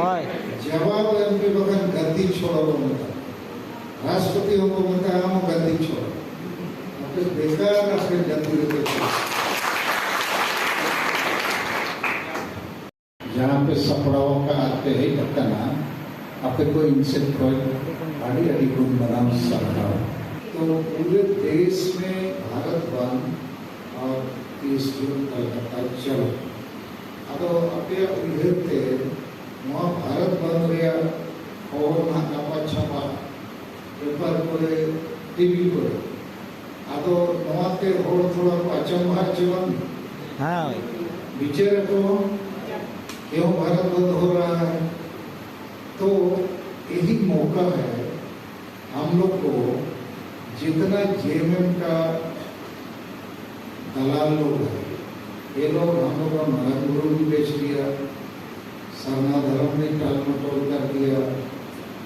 जवाब एम के बगन गद्दी छोड़ो मत राष्ट्रपति को मत हम गद्दी छोड़ो अपने बेकार अपने गद्दी पे जहाँ पे सपड़ाओं का आते ही लगना आपे को इनसे कोई आड़ी आड़ी गुण बनाम सरकार तो पूरे देश में भारत बंद और 30 जून कलकत्ता चलो अब आपे उधरते वहाँ भारत बंद रहा और ना कापा छापा पेपर कोले टीवी कोले अब वहाँ के और थोड़ा अचंभा जीवन हाँ विचार को क्यों भारत बंद हो रहा है तो यही मौका है हम लोग को जितना जेएमएम का दलाल लोग है ये लोग हम लोग का नरेंद्र गुरु भी बेच दिया सरना धर्म ने टाल मटोल कर दिया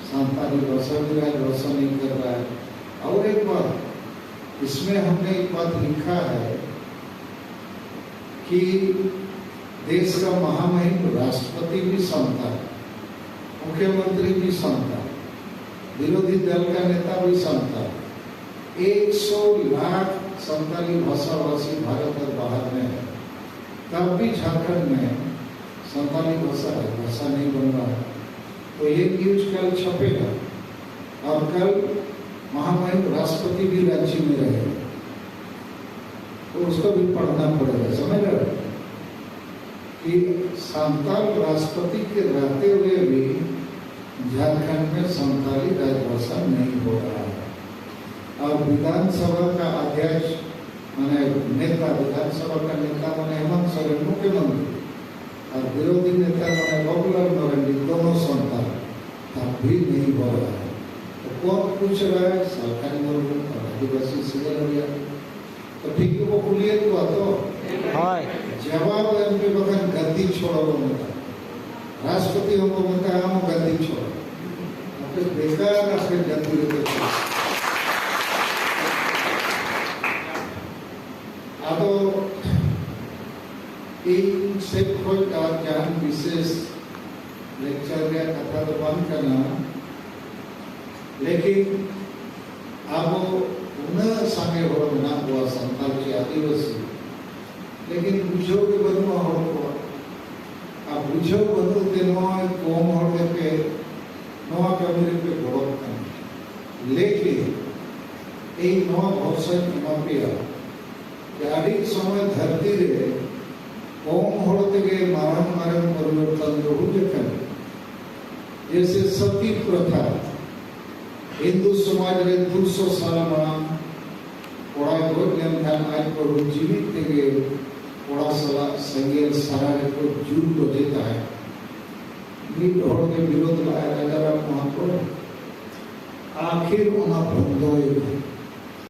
सांताली भाषा भी रोशन नहीं कर रहा है और एक बात इसमें हमने एक बात लिखा है कि देश का महामहिम राष्ट्रपति भी समता है मुख्यमंत्री भी समता है विरोधी दल का नेता भी समता है 100 लाख संताली भाषाभाषी भारत और बाहर में है तब भी झारखंड में संताली भाषा नहीं बन रहा है तो ये न्यूज कल छपेगा और कल महामहिम राष्ट्रपति भी रांची में रहेगा तो उसको भी पढ़ना पड़ेगा समझ रहे कि संताल राष्ट्रपति के रहते हुए भी झारखंड में संताली राजभाषा नहीं हो रहा है और विधानसभा का अध्यक्ष माने नेता विधानसभा का नेता माने हेमंत सोरेन मुख्यमंत्री और विरोधी नेता माने बाबूलाल मरांडी दोनों संताल तब भी नहीं हो रहा है तो कौन पूछ रहा है सरकारी मुर्मू और आदिवासी सिंगल तो ठीक है वो खुलिए तो जवाब एम के बगन गद्दी छोड़ो मत राष्ट्रपति को मत हम गद्दी छोड़ो अपने बेकार अपने गद्दी पे अब से कोई ज्ञान विशेष लेक्चर या कथा तो बंद करना लेकिन अब न संगे हो ना हुआ संताल के आदिवासी लेकिन बुझो के बनो हो अब बुझो बनो के नोए कोम हो के नोआ कमरे पे गौरव कर लेकिन एक नोआ भाषा मापिया यारी समय धरती रे कोम हो के मारन परिवर्तन रहू जखन जैसे सती प्रथा हिंदू समाज रे 200 साल मां कोड़ा गोद लेन खान आज को जीवित के कोड़ा सला संगेल सारा को जूट को देता है नीट होड़ के विरोध लाया राजा राम महापुर आखिर उन्हें बंदोए